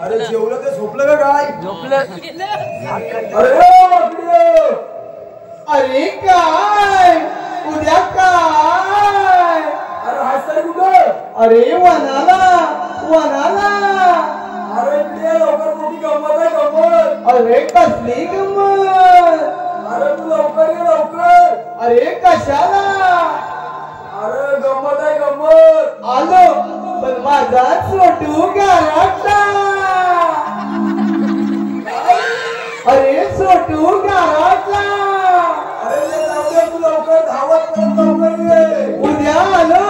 अरे जेवलं का झोपलं का काय? झोपलं. अरे काय उद्या काय? अरे हसताय कुठं? अरे वनाला वनाला. अरे इकडे लवकर मोठी गंमत आहे गंमत. अरे कसली गंमत? अरे तू लवकर ये लवकर. अरे कशाला? अरे गंमत आहे गंमत. आलो पण माझा छोटू गारटला. अरे छोटू गारटला. अरे लवकर तू लवकर धावत परत लवकर ये. उद्या आलो.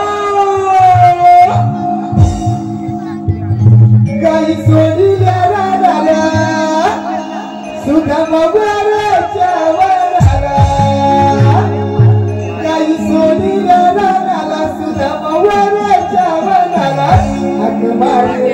काही सोडल्या राहिल्या सुद्धा मगराच्या वनाला. काही सोडल्या राहिल्या सुद्धा मगराच्या वनाला. हाक मारे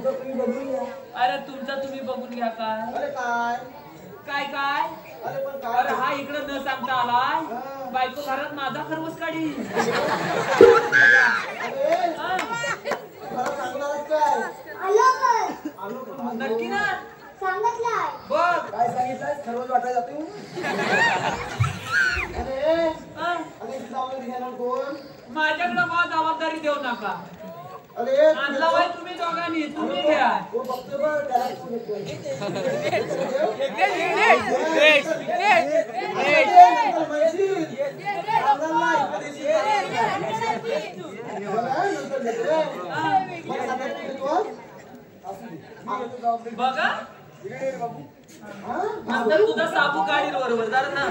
अरे तुमचा तुम्ही बघून घ्या काय. अरे काय काय काय. अरे हा इकडे न सांगता आलाय. बायको घरात माझा खरवस काढी. नक्की ना सांगितलंय बघ. काय सांगितलंय खरवस वाटायला जातो. माझ्याकडे मला जबाबदारी देऊ नका. आणला बाई तुम्ही दोघांनी तुम्ही घ्या. बघा नंतर तुझा साबू गाडी बरोबर जरा ना.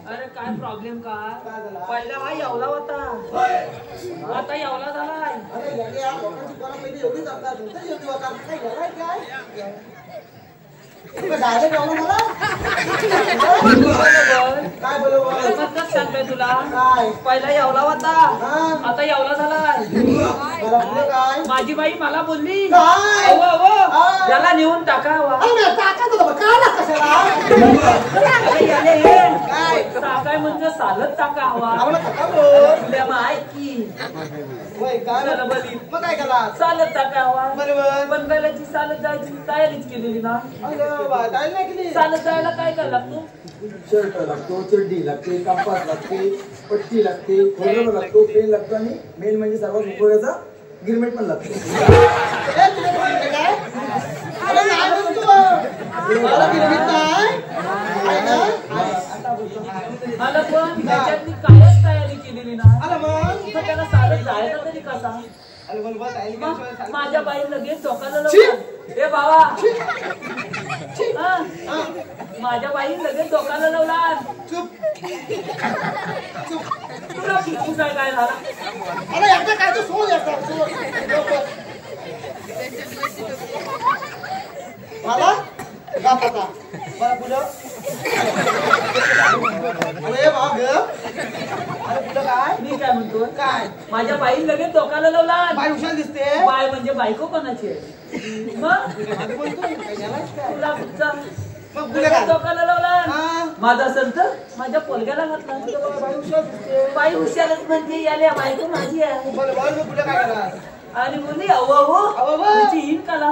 अरे काय प्रॉब्लेम काय? पहिला हा येवला होता, आता येवला झालाय. काय बरोबर सांगताय तुला? पहिला येवला होता, आता येवला झालाय. माझी बाई मला बोलली त्याला नेऊन टाकावा. टाकाय म्हणजे चालत टाका हवा ऐकी मग काय केला? चालत टाका हवा. बरोबर. पण बैलाची चालत जायची तयारीच केलेली ना. चालत जायला काय काय लागतो? शर्ट लागतो, चड्डी लागते, कंपास लागते, पट्टी लागते, खोलर लागतो, पेन लागतो आणि मेन म्हणजे सर्वात उपयोगाचा गिरमेट पण लागतो. मला पण त्याच्यातली कायच तयारी केलेली ना. मग त्याला चालत जायचा तरी कसा? माझ्या बाई लगेच चोकाला लावला. ए बाबा, माझ्या बाई लगेच चोकाला लावला. तुला काय काय झाला? मला मी काय म्हणतो? काय माझ्या बाई लगेच डोकाला लावला. बाई हुशार दिसते. बाय म्हणजे बायको कोणाची आहे? मग तुला डोकाला लावला. माझा संत माझ्या पोलग्याला घातला. बाई हुशारच म्हणजे याला बायको माझी आहे. आणि बोलली तुझी हिन कला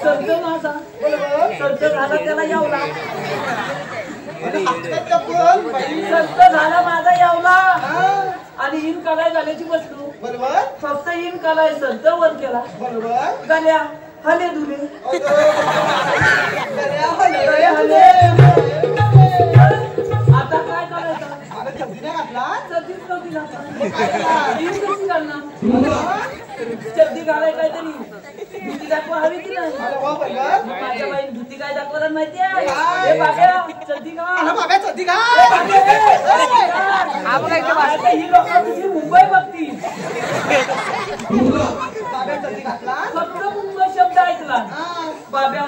संत माझा संत झाला त्याला यावला. संत झाला माझा यावला आणि हिन कलाय झाल्याची वस्तू फक्त हिन कलाय संत वर केला. गल्या हले दुले आता काय करायचं? चड्डी घालाय काहीतरी धुती दाखवा हवी की नाही? माझ्या बाई धुती काय दाखवला माहिती आहे? चड्डी ही लोक तुझी मुंबई बघती. फक्त मुंबई शब्द ऐकला बाब्या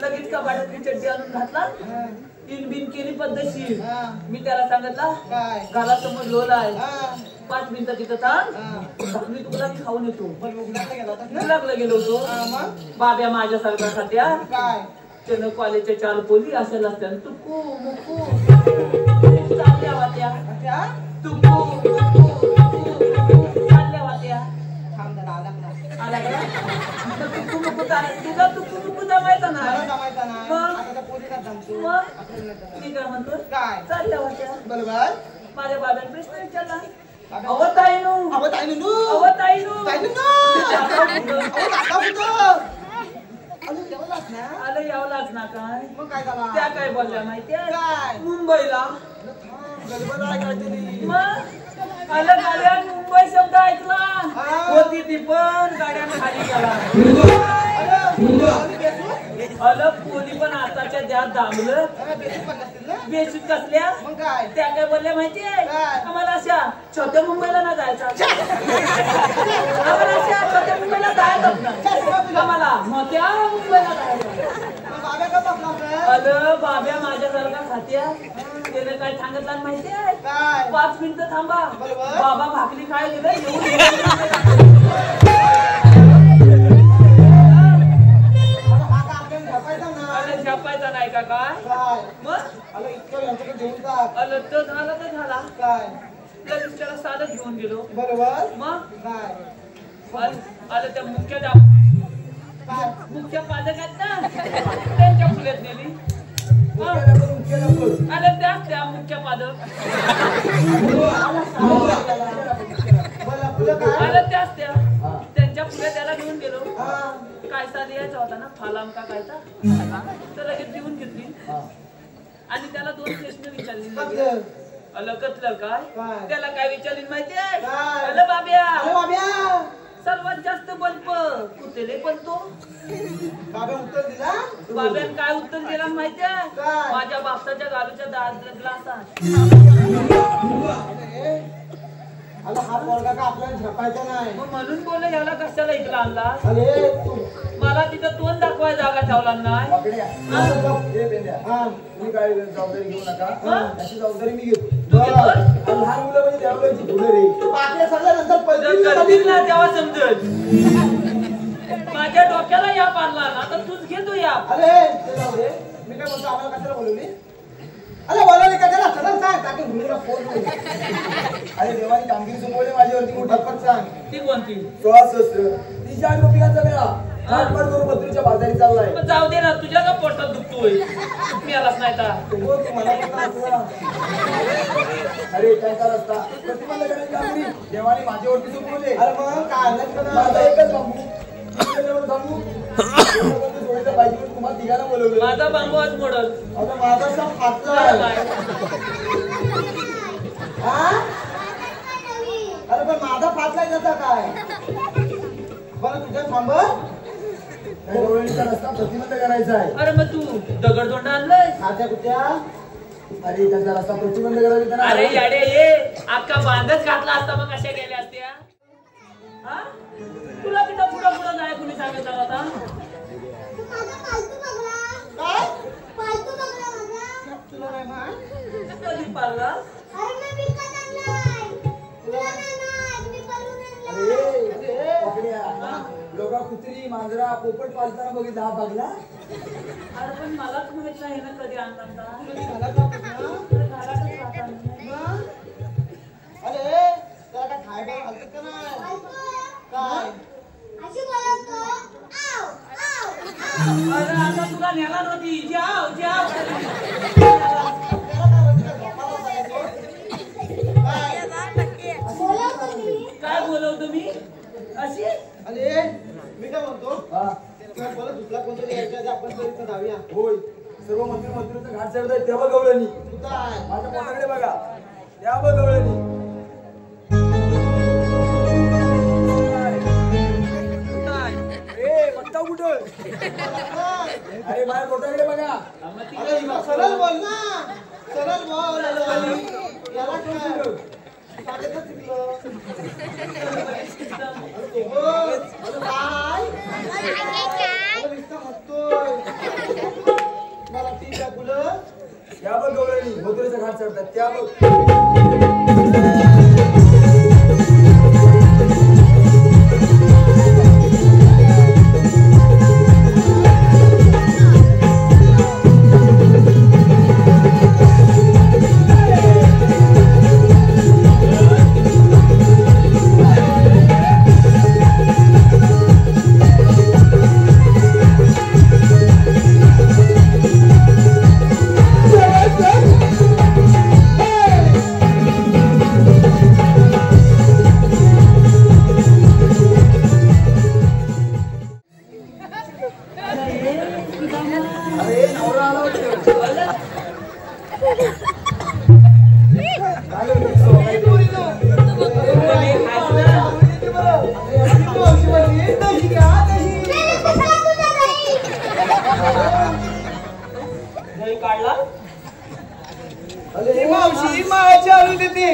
लगेच कपाटातली चड्डी आणून घातला. इन बिन केली पद्धतशीर. मी त्याला सांगितला घाला समोर लोला आहे 5 मिनिटं तिथं थांब मी तुला खाऊन येतो. मुलागला गेलो होतो. बाब्या माझ्यासारखा खात्या त्यानं कॉलेजच्या चाल पोली अशा लागत्या तुकू मुकू चालल्या वाट्या तुकू चालल्या वाट्या आला का? तुकू मुकू तुझा तुकू मुकू जमायचा ना. मग मी काय म्हणतो चालल्या वाट्या. बरोबर. माझ्या बाबांनी प्रश्न विचारला आलं यावलाच ना काय? त्या काय बोलल्या माहितीये? मुंबईला मग आलं गाड्या मुंबई शब्द ऐकला होती ती पण गाड्यानं खाली गेला. आलं पोली पण आताच्या द्यात दामलं बेशूत कसल्या त्या काय बोलल्या माहितीये? आम्हाला अशा छोट्या मुंबईला ना जायचं. आम्हाला अशा छोट्या मुंबईला जायचं आम्हाला मोठ्या मुंबईला जायचं. अगं बाब्या माझ्यासारखा खात्या त्याने काय सांगितलं माहितीये? 5 मिनिटं थांबा बाबा भाकरी काय गेलं येऊन झपायचा नाही का काय? मग तो झाला तर झाला लगेच त्याला साधच घेऊन गेलो. बरोबर. मग आलं त्या मुख्य पादक आहेत ना त्यांच्या फुल्यात नेली. आलं त्या मुख्य पादक आलं त्याच त्यांच्या फुल्या त्याला घेऊन गेलो. कायसा द्यायचा होता ना फालाम का कायचा तर लगेच देऊन घेतली आणि त्याला 2 प्रश्न विचारले. अलकतलं काय काय? त्याला काय विचारली माहितीये? काय? अरे बाब्या, अरे बाब्या सर्वात जास्त बल्ब कुठले पण तो बाब्या उत्तर दिला बाब्यान काय उत्तर दिला माहितीये? काय? माझ्या बापसाच्या गालूच्या ग्लासात. अरे हा पोरगा का आपल्याला झपायचा नाही मग म्हणून बोले याला कशाला इकडे आणला? अरे तू मला तिथं तोंड दाखवाय जागा ठेवला नाही. तुम्ही काय जबाबदारी घेऊ नका हा? अशी जबाबदारी मी घेतो तू घेतोस? आणि लहान मुलं म्हणजे त्यावेळेची फुलं रे तू बाकीच्या सगळ्यानंतर जर करतील ना तेव्हा समजत. माझ्या डोक्याला या पाडला आता तूच घेतो या. अरे ते जाऊ दे मी काय म्हणतो आम्हाला कशाला बोलवली अरे बोलवली का त्याला सगळं सांग ताकी मुलीला फोन नाही अरे देवानी कामगिरी सोपवली माझ्यावरती मोठी पट सांग ती कोणती? 16 शस्त्र 30 रुपयांचा मेळा हातभर करून मथुरेच्या बाजारी चाललाय मग जाऊ दे ना तुझ्या का पोटात दुखतोय मी आलाच नाही तर. तुम्हाला अरे त्यांचा रस्ता प्रतिबंध करण्याची कामगिरी देवानी माझ्यावरती सोपवले अरे मग काय माझा एकच बांबू पाहिजे तुम्हाला तिघांना बोलवलं माझा बांबू आज मोडल. आता माझा सब फाटला अरे पण माझा फाटलाय त्याचा काय बरं तुझ्या थांब रस्ता प्रतिबंध करायचा आहे. अरे मग तू दगडधोंड आणलंय? खात्या कुत्या अरे त्यांचा रस्ता प्रतिबंध करायचा अरे याडे ये अख्खा बांधच घातला असता मग कशा गेल्या असत्या? हा? तुला तिथं पुढं पुढं जाय कुणी सांगितलं आता? काय तुला नाही माहित? कधी पाळला? लोका कुत्री मांजरा पोपट पालताना बघितला हा बघला अरे पण मलाच माहित नाही ना कधी आणला. अरे त्याला काय खायला घालतात का नाही काय अरे आता तुला नेला नव्हती जाव जाव. काय बोलवतो मी अशी? अरे मी काय म्हणतो बोला दुसरा कोणतरी यायच्या आधी आपण तरी धावूया होय सर्व मंत्रीचं घाट चढत आहे तेव्हा गवळणी माझ्या पोटाकडे बघा त्या बघ गवळणी अरे माझ्या पोटाकडे बघा अरे सरळ बोल ना सरळ बोल याला काय त्या बघ गवळणी मथुरेचा घाट चढतात त्या बघ मावशी माझ्या आवडीने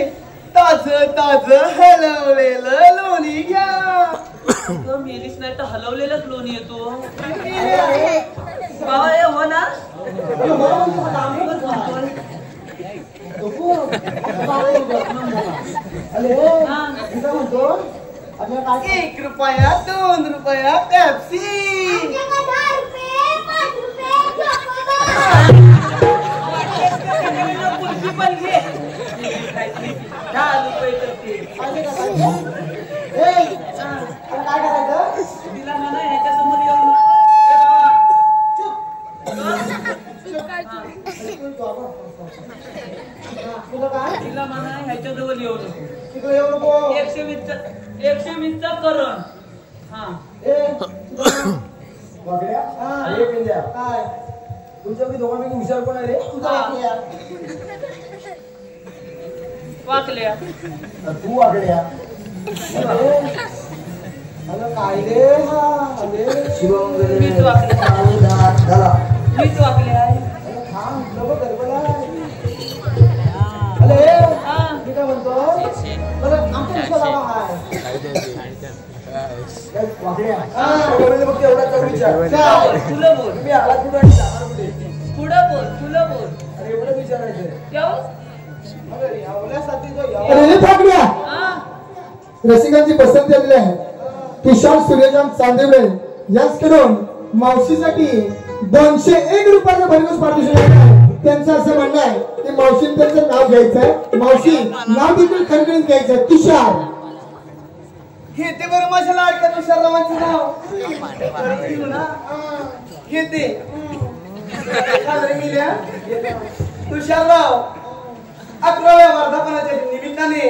ताज ताज हलवलेलं लोणी घ्या मेलीच नाही तर हलवलेलाच लोणी येतो. बाबा हे हो ना म्हणतो 1 रुपया 2 रुपया पेप्सी पण घे 10 रुपये करते. काय करायचं तिला म्हणा ह्याच्या समोर येऊन तिला म्हणा ह्याच्या जवळ येऊन तिकडे येऊ नको 120 चा करण. हा काय तुमच्यापैकी दोघांपैकी हुशार कोण आहे रे तुझा वाकल्या तू वागड्या काय रे शिवमंगल मीच वाकले मीच वाकले आहे मी काय म्हणतो आमच्या विषयाला फुलं बोल मी आला कुठं जाणार कुठे पुढं बोल फुलं बोल अरे एवढं विचारायचं रसिकांची पसंती आलेली आहे तुषार सूर्यकांत चांदेवडे याचकडून मावशीसाठी 201 रुपयाचं भरघोस पारितोषिक आहे. त्यांचं असं म्हणणं आहे की मावशीने त्यांचं नाव घ्यायचंय मावशी नाव देखील खणखणीत घ्यायचं तुषार हे ते बरं माझ्या लाडक्या तुषाररावांचं नाव हे ते तुषारराव 11व्या वर्धापनाच्या निमित्ताने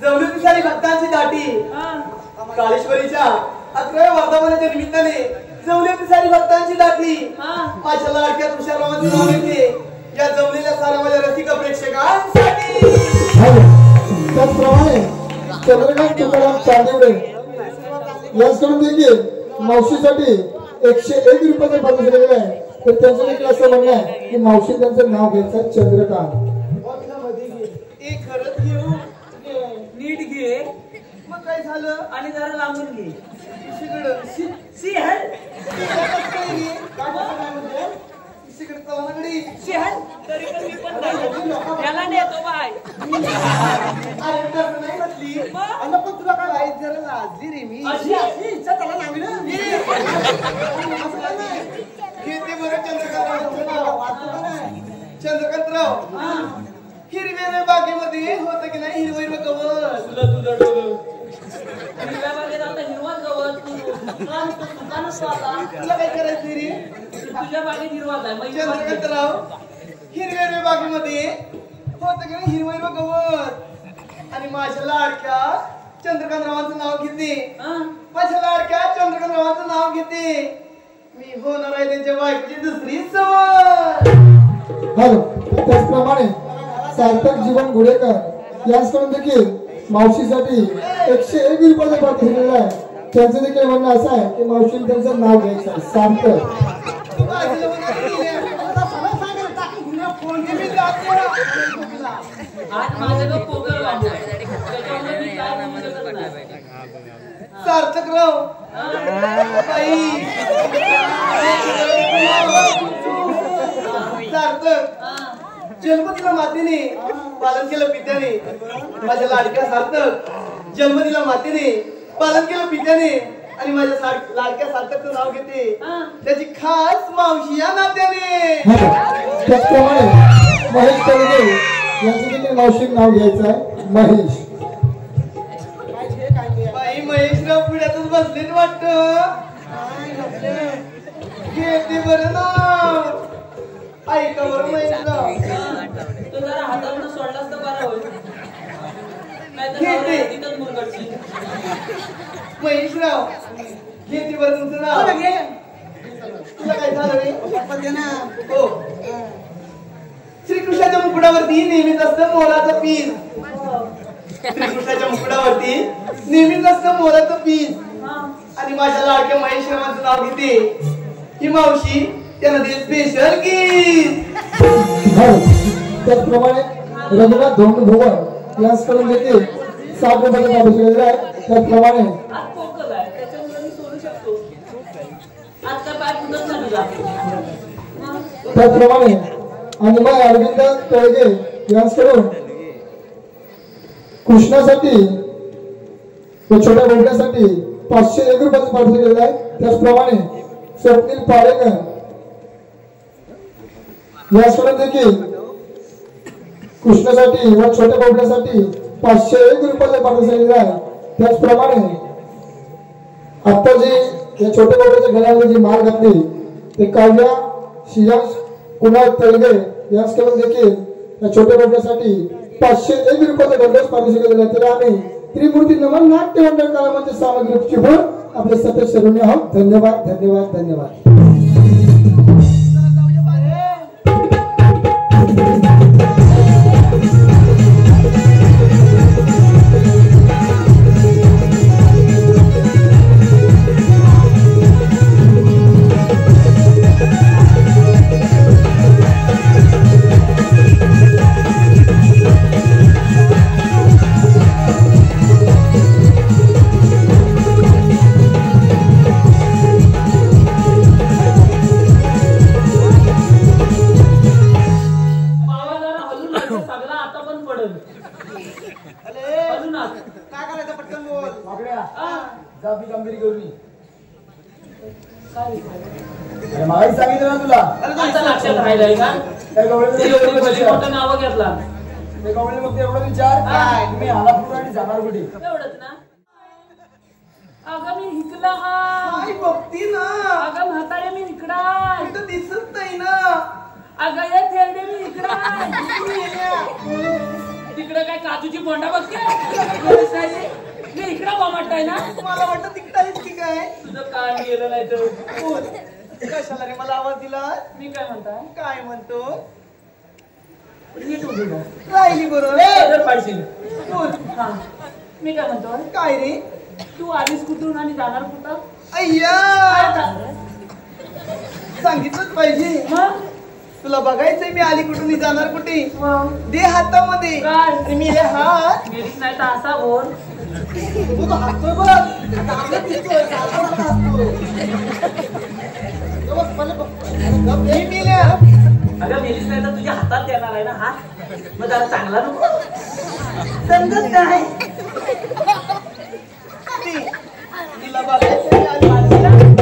जवळी तुषारी भक्तांची दाटी काळेश्वरीच्या 11व्या वर्धापनाच्या निमित्ताने जवळी तुषारी भक्तांची दाटी माझ्या लाडक्या तुषाररावांचं नाव घेते या जमलेल्या साऱ्या माझ्या रसिक प्रेक्षकांसाठी. त्याचप्रमाणे चंद्रकांत तुकाराम चांदेवडे याचकडून देखील मावशीसाठी 101 रुपयाचं पारितोषिक दिलेलं आहे. तर त्यांचं देखील असं म्हणणं आहे की मावशी त्यांचं नाव घ्यायचं चंद्रकांत. खरंच घेऊ नीट घे मग काय झालं आणि जरा लांबून घे तरी पण मी पण त्याला नेतो बाय पण तुला काय वाईट जरा लाजली रे मी त्याला लागलं चंद्रकांतराव हिरव्या बागेमध्ये होत की नाही हिरवं गवत हिरव्या बागेत आता हिरवाच गवत तुला काय करायचं रे तुझ्या बागेत हिरवाच आहे चंद्रकांतराव हिरव्या बागेमध्ये होत की नाही हिरवं गवत आणि माझ्या लाडक्या चंद्रकांतरावांचं नाव घेते माझ्या लाडक्या चंद्रकांतरावांचं नाव घेते मी होणार आहे त्यांच्या बायकोची दुसरी सवय. त्याचप्रमाणे सार्थक जीवन गुडेकर याचकडून देखील मावशीसाठी 101 रुपयाचं पारितोषिक दिलेलं आहे. त्यांचं देखील म्हणणं असं आहे की मावशीने त्यांचं नाव घ्यायचं आहे सार्थक. आज माझ्याकडे पोकर वाटतंय त्याच्यामुळे मी काय म्हणू शकत नाही. सार्थकराव सार्थक जन्मदिला मातेने पालन केलं पित्याने माझ्या लाडक्या सार्थक जन्मदिला मातेने पालन केलं पित्याने आणि माझ्या लाडक्या सार्थकचं नाव घेते त्याची खास मावशी या नात्याने. त्याचप्रमाणे महेश तळगे यांचं देखील मावशी नाव घ्यायचं आहे महेश. बाई महेशराव पुढ्यातच बसलेच वाटत घेते बरं नाव ऐका बरं महेशराव तो जरा हातावरून सोडलास तर बरा होईल घेते तिथंच मुरगडशील. महेशराव घेते बरं तुमचं नाव तुला काय झालं रे हो श्रीकृष्णाच्या मुकुटावरती नेहमीच असतं मोलाचं पीस श्रीकृष्णाच्या मुकुटावरती नेहमीच असतं मोलाचं पीस आणि माझ्या लाडक्या महेशरावांचं नाव घेते ही मावशी त्यांना दे स्पेशल गीत. त्याचप्रमाणे रघुनाथ धोंडभुवन याचकडून देखील 7 रुपयाचं पारितोषिक दिलेलं आहे. त्याचप्रमाणे आज पोकल आहे त्याच्यामुळे मी सोडू शकतो. आज काय पाय फुटत नाही तुझा. त्याचप्रमाणे अन्मय अरविंद तळगे यांच्याकडून कृष्णासाठी व छोट्या बोलण्यासाठी 501 रुपयाचं पारितोषिक दिलेलं आहे. त्याचप्रमाणे स्वप्नील पाडेकर याचकडून देखील कृष्णासाठी व छोट्या बोलण्यासाठी 501 रुपयाचं पारितोषिक दिलेलं आहे. त्याचप्रमाणे आता जी या छोट्या बोलण्याच्या गळ्यामध्ये जी माळ घातली ते काव्या शियास कुणाल तळगे याचकडून देखील या छोट्या बोलण्यासाठी 501 रुपयाचं दंडोस पारितोषिक दिलेलं आहे. तर आम्ही त्रिमूर्ती नमन नाट्य मंडळ कलामंच सामग्री आपले सतत शरण्य आहोत. धन्यवाद धन्यवाद धन्यवाद. माकड्या हा. जा मी कामगिरी करून ये. काय अरे मागाही सांगितलं ना तुला आता लक्षात राहिलंय का त्या गवळीला मोठं नाव घेतला ते गवळीला फक्त एवढं विचार काय? तुम्ही आला कुठं आणि जाणार कुठे एवढंच ना. अगं मी हिकला हा. आई बघती ना अगं म्हातारे मी इकडा. कुठं दिसत नाही ना. अगं ये थेरडे मी इकडा. तिकडे काय काजूची बोंडा बघते मी इकडा बोमाटताय ना. मला वाटतं तिकडे आहेस की काय. तुझं कान गेलं नाही तर बोल. कशाला रे मला आवाज दिला. मी काय म्हणताय काय म्हणतो. नीट उभी राहा. राहिली बरोबर. जर पाडशील. बोल. हा मी काय म्हणतोय काय रे. तू आलीस कुठून आणि जाणार कुठं. अय्या काय चाललंय? सांगितलंच पाहिजे. मग तुला बघायचंय मी आली कुठून मी जाणार कुठे. मग दे हातामध्ये. काय? आणि मी हे हात. गेलीच नाही तर असा बोल. तू तर हसतोय बघ. आता आपलं दिसतोय, सारखा हसतोय. गप बस, मला बघ. गप हे मेल्या. अगं गेलीच नाही तर तुझ्या हातात देणार आहे ना हात. मग जरा चांगला नको समजत नाही. तिला बघायचंय आली आलीला.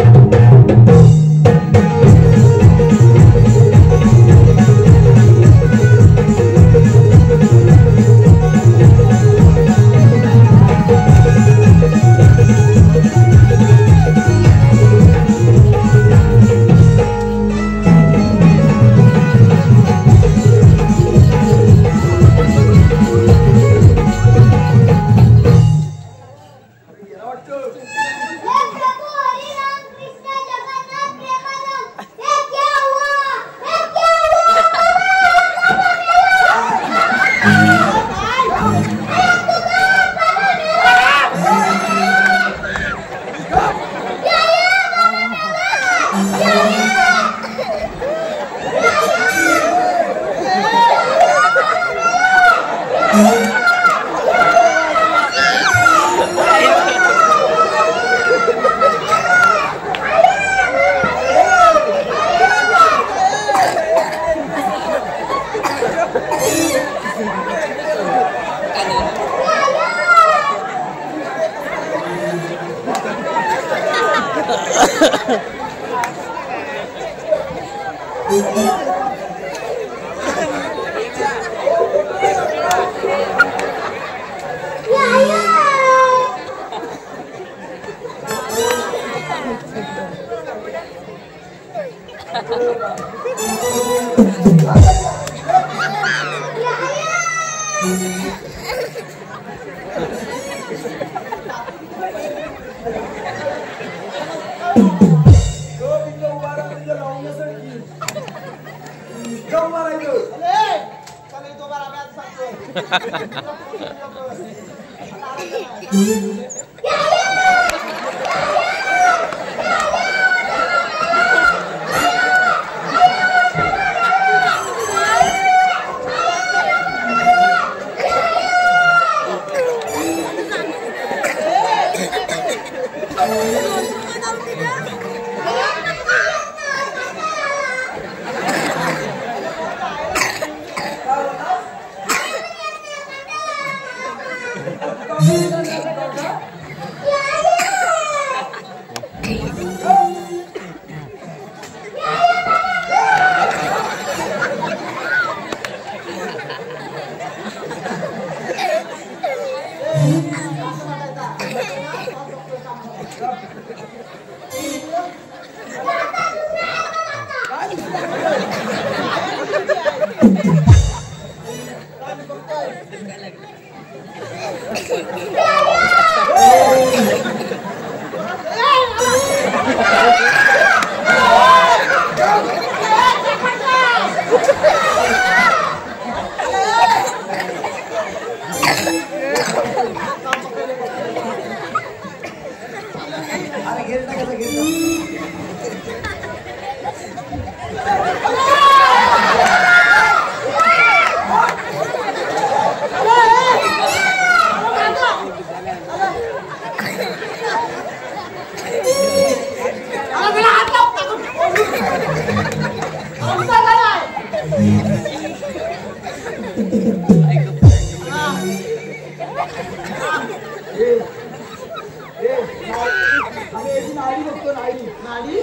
नाडी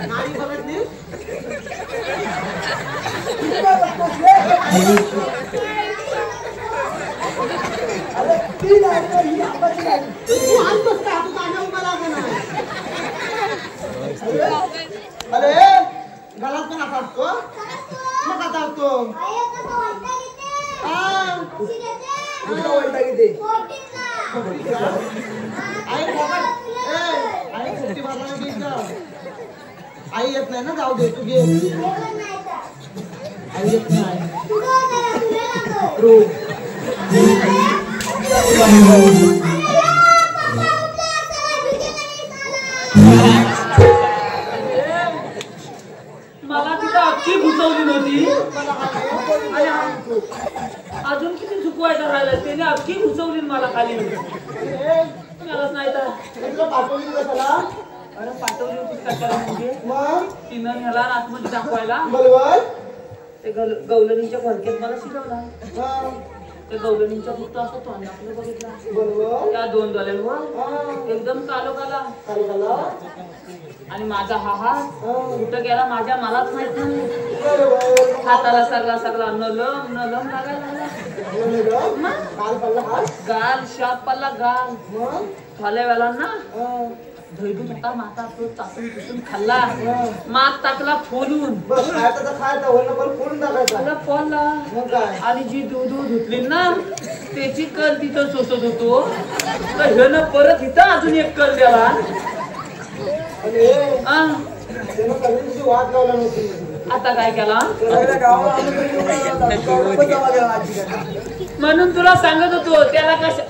नाडी बघितली अरे ती नाडी ही आबाची नाडी तू आणतोस का तू काना उभा लागे ना अरे गलात पण आता असतो मग आता असतो आई येत नाही ना जाऊ दे तू घे आई येत नाही मला तिथं अख्खी घुसवली नव्हती अजून किती चुकवायचं राहिलं त्याने अख्खी घुसवली मला खाली मलाच नाही तर पाठवली कशाला अरे पाठवली होती कशाला म्हणजे मग तिनं ह्याला आतमध्ये दाखवायला बरोबर ते गवलनीच्या फडक्यात मला शिकवला त्या गवलनीच्या फक्त असं तोंड आपलं बघितला बरोबर त्या दोन डोळ्यांवर एकदम कालो काला आणि माझा हा कुठं गेला माझ्या मलाच माहित नाही हाताला सगळा नलम लागायला गाल शाप पडला गाल थोड्या वेळा ना धैडून होता माता आपलं चाचून पुसून खाल्ला मात टाकला फोडून आणि जी दूध धुतली ना त्याची कल तिथं सोसत होतो तर ह्यानं परत इथं अजून एक कल द्याला आता काय केला म्हणून तुला सांगत होतो त्याला कशा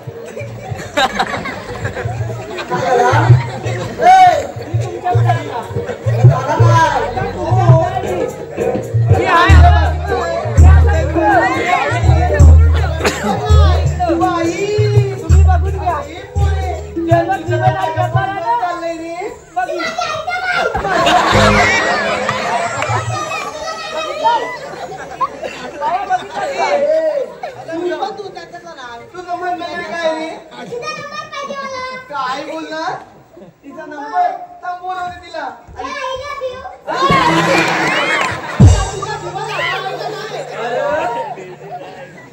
काय बोलणार तिचा नंबर बोलवते तिला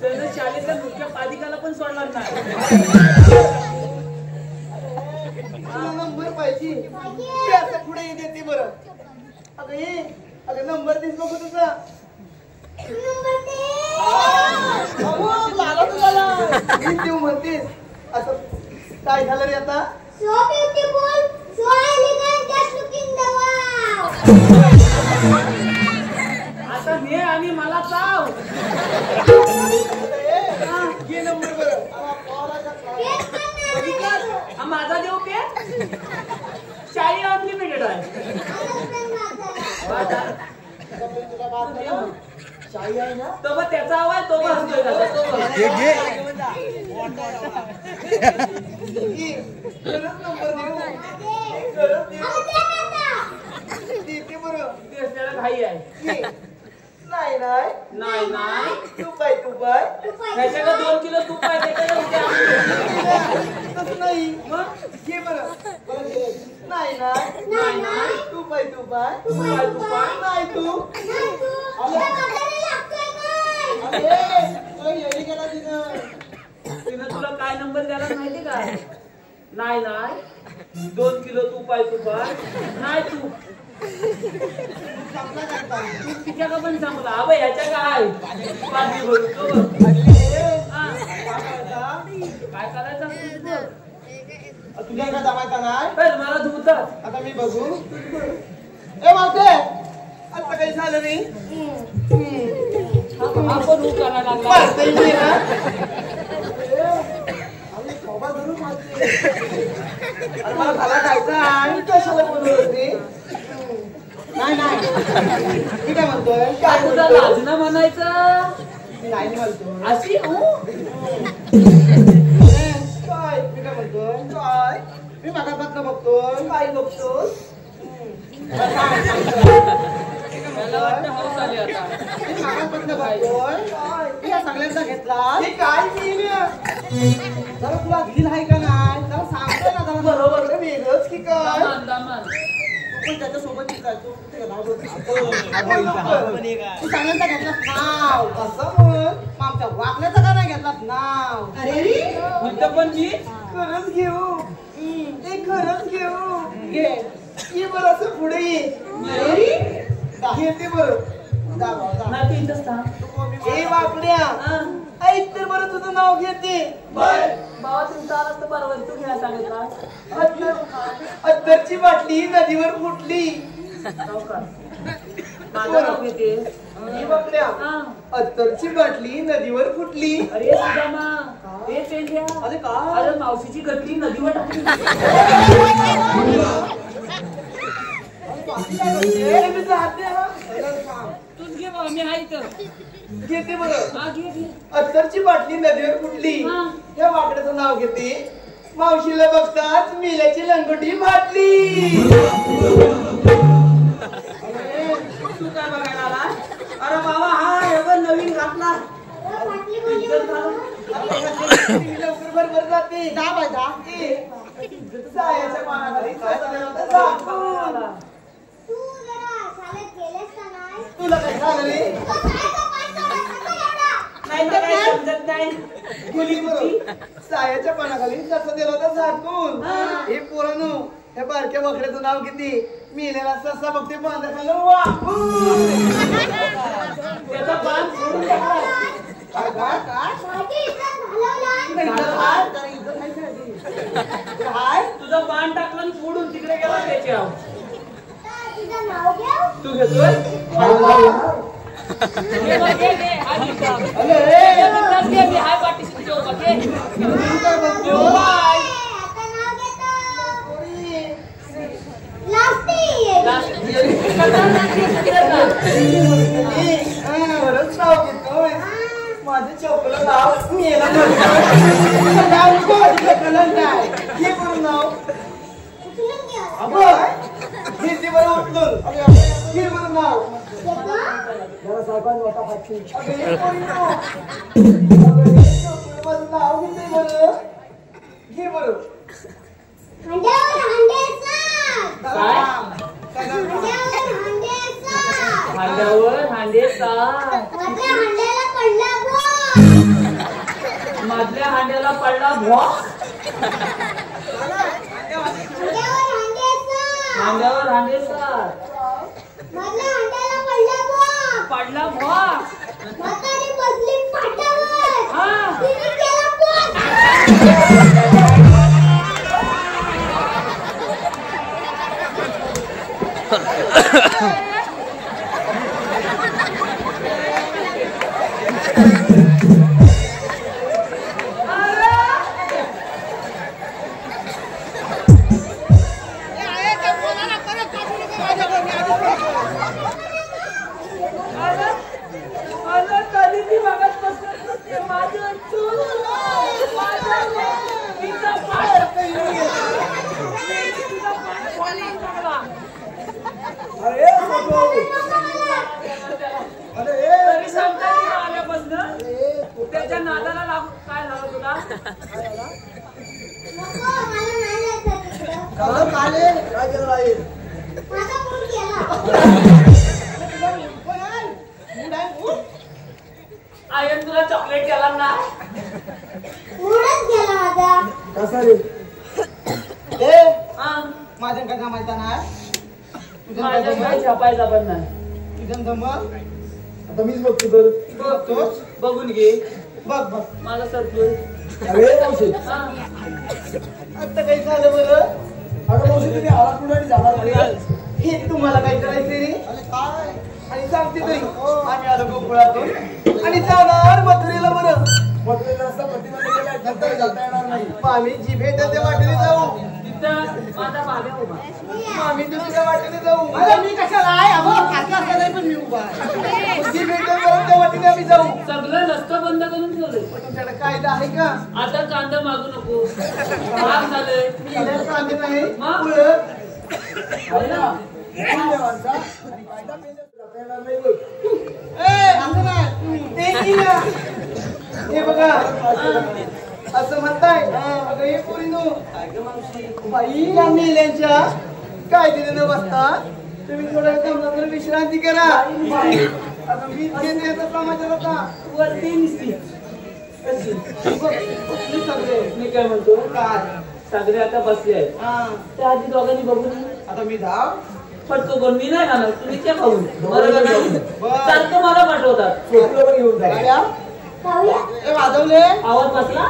त्यानं शाळेतल्या मुख्य पालिकाला पण सोडणार नाही नंबर पाहिजे पुढे देते बरं अगं नंबर दिस बघू तुझा देऊ म्हणतेस असं काय झालं रे आता आता हे आणि मला चाव घे नंबर बरं माझा देऊ पे शाळी अनलिमिटेड आहे शाही आहे ना तो मग त्याचा आवाज तो बसतोय देते बरं त्याला घाई आहे नाही नाही तू पाय त्याच्याकडे 2 किलो तूप आहे तसं नाही मग घे बरं नाही तू पाय नाही तू गेला तिनं तुला काय नंबर द्यायला माहिती का नाही 2 किलो तूप आहे नाही तू तिच्या का पण चांगला अबे ह्याच्या काय पाणी भरून काय करायचं तुझ्या का जमायचा नाही मला धुतात आता मी बघू ए मावते आता काही झालं नाही आपण करायला लागला मला झाला खायचा आणि कशाला बोलवत होती नाही मी काय म्हणतोय काय तुझा लाजणं म्हणायचं नाही म्हणतो अशी काय मी काय म्हणतोय काय मी मागापासून बघतोय काय बघतोस मला वाटतं हौस आली आता मी मागापासून बघतोय या सगळ्यांचा घेतला काय जरा तुला दिल आहे का नाही जरा सांगतोय ना जरा बरोबर वेगळंच की काय दामान पण त्याच्यासोबत जायचो सांगायचा घेतलास नाव असं मग आमच्या वागण्याचं का नाही घेतलास नाव अरे पण मी खरंच घेऊ ते खरंच घेऊ घे ये बरं असं पुढे ये घेते बरं नाही इथंच थांब. ए बापड्या ऐक तर बरं तुझं नाव घेते बाबा तुमचा आला तर बरोबर तू घ्या सांगितला. अत्तरची बाटली नदीवर फुटली माझं नाव घेते. ए बापड्या अत्तरची बाटली नदीवर फुटली. अरे सुदामा हे पेंड्या अरे का अरे मावशीची गटरी नदीवर टाकली. तूच घे बाबा मी आहे इथं. घेते बरं हा घे घे. अत्तरची बाटली नदीवर फुटली या वाकड्याचं नाव घेते. मावशीला बघताच मेल्याची लंगोटी फाटली. तू काय बघायला आला? अरे बाबा हा एवढं नवीन घातला. लवकर बरोबर जाते सायाच्या पानाखाली तुला काय झालं नाही तर काय समजत नाही. मुली सायाच्या पानाखाली ससा दिला होता झाकून. हे पोरांनो हे बारक्या बकऱ्याचं नाव किती मेलेला ससा बघते बांधा वाकून त्याचा पान सोडून टाकला. तुझा पान टाकला आणि फोडून तिकडे गेला त्याच्या. तू घेतोय हाय पाठीशी तुझ्या उभा घे. खरंच नाव घेतोय माझे चपला नाव मेला घे बरं नाव घेते बरं उठलून घे बरं नाव माझं नाव घेते बरं घे बरं हांड्यावर हांडे मधल्या हांड्याला पडला भॉ. हांड्यावर हांडे पडला भॉ. त्याच्या नादाला लागून काय झालं तुला? काय केलं आहे आयन तुला चॉकलेट केला ना कसा रे माझ्या का कामायचा ना माझ्या काय छापायचा पण नाही. तुझ्या जमल आता मीच बघतो तर बघतोस बघून घे. बघ बघ माझा सरतोय. अरे मावशी आता काही झालं बरं अगं मावशी तुम्ही आला कुठे जाणार हे तुम्हाला काय करायचं रे काय आणि सांगते तरी आम्ही आलो गोकुळातून आणि जाणार मथुरेला बरं. मथुरेला रस्ता प्रतिबंध केलाय नंतर जाता येणार नाही. आम्ही जी भेटेल त्या वाटेने जाऊ. माझा भाग्या उभा आम्ही दुसऱ्या वाटेने जाऊ. मी कशाला आहे पण मी उभा आहे. जी भेटेल त्या वाटेने आम्ही जाऊ. सगळं रस्ता बंद करून ठेवलंय. तुमच्याकडे कायदा आहे का? आता कांदा मागू नको. महाग झालंय. मी कांदे नाही मग? आहे ना देवांचा आणि कायदा जाता येणार नाही बघ. हे बघा असं म्हणताय अगं हे पोरीनो बाई या मेल्यांच्या काय तिथे न बसता तुम्ही थोडं थांबला विश्रांती करा. आता मी माझ्या आता वरती निसती मी काय म्हणतो काय सागरे आता बसले आहेत. त्या आधी दोघांनी बघून आता मी धाव पटको कोण मी नाही खाणार तुम्ही त्या खाऊन चालतो मला पाठवतात घेऊन जा. वाजवले आवाज बसला.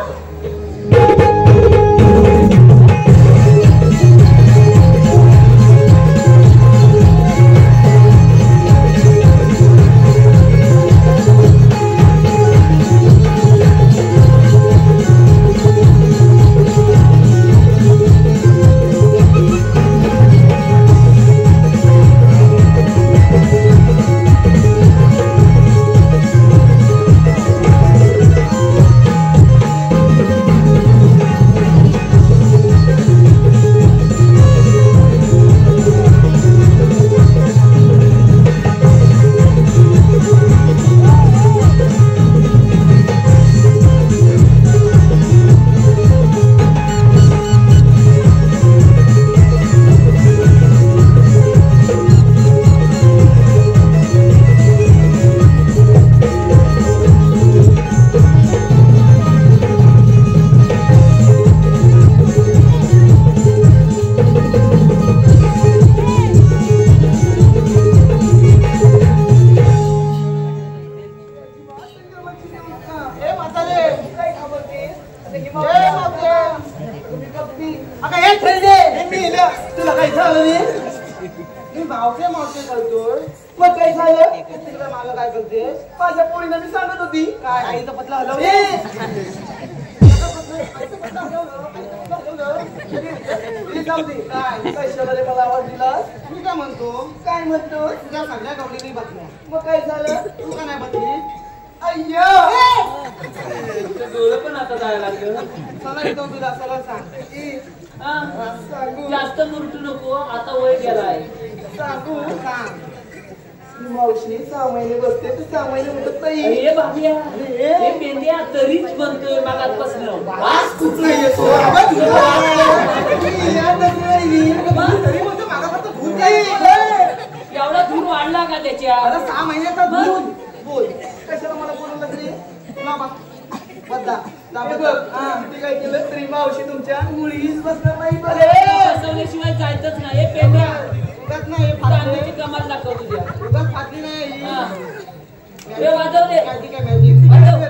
माझ्या पोळीला मी सांगत होती काय आईचा पतला हलव काय पैशाला मला आवाज दिला. मी काय म्हणतो तुझ्या सगळ्या गवडीने बसल्या मग काय झालं तू का नाही बसली. अय्यो डोळं पण आता जायला लागलं. चला येतो तुला चला सांग जास्त मुरटू नको आता वय गेलाय. सांगू सांग मावशी 6 महिने बसते तू 6 महिने म्हणत नाही. हे बाबिया हे पेंड्या तरीच म्हणतोय मागातपासून कुठलं येतो तरी म्हणतो मागापासून भूत एवढा दूर वाढला का त्याच्या 6 महिन्याचा दूध बोल कशाला मला बोलवलं तरी तुला बद्दा काय केलं तरी मावशी तुमच्या मुळीच बसणार नाही. बसवल्याशिवाय जायचंच नाही. हे पेंड्या नाही चांगल्याची कमाल दाखव तुझ्या उगाच फाटली नाही. हे वाजव दे काय मॅजिक वाजव.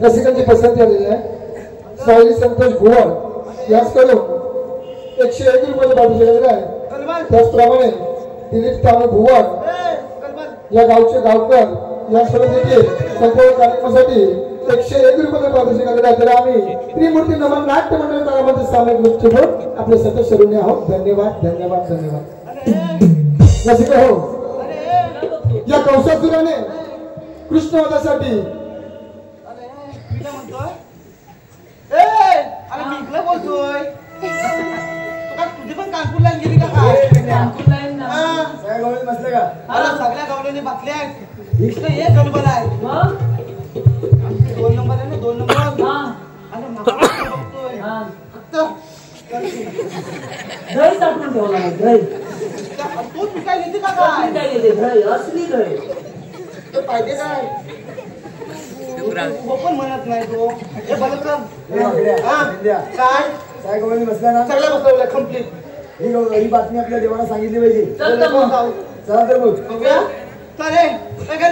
रसिकांची पसंती आलेली आहे. सावली संतोष भुवन याच करून 101 रुपये पाठवू शकले आहे. त्याचप्रमाणे दिलीप तावणे भुवन या गावचे गावकर या सर्व देखील संपूर्ण कार्यक्रमासाठी 101 रुपये पाठवू शकले आहे. तर आम्ही त्रिमूर्ती नमन नाट्य मंडळ तारामध्ये सामायिक गोष्टी करून आपले सतत शरण आहोत. धन्यवाद धन्यवाद धन्यवाद. रसिका हो या कौशासुराने कृष्णवधासाठी बोलतोय तुझी पण कानपूर लाईन गेली का काय बसले का सगळ्या गावड्याने बसले आहेत. इकडे एक गडबड आहे 2 नंबर आहे ना 2 नंबर बघतोय फक्त दही साठवून ठेवला दही तू काय घेते का काय दही असली दही पाहिजे काय पण म्हणत नाही तो हे बलक्रम काय काय गवळणी बसला ना सगळ्या बसवलं कम्प्लीट. ही बातमी आपल्या देवाला सांगितली पाहिजे. चल तर मग चला तर मग बघूया. चल रे काय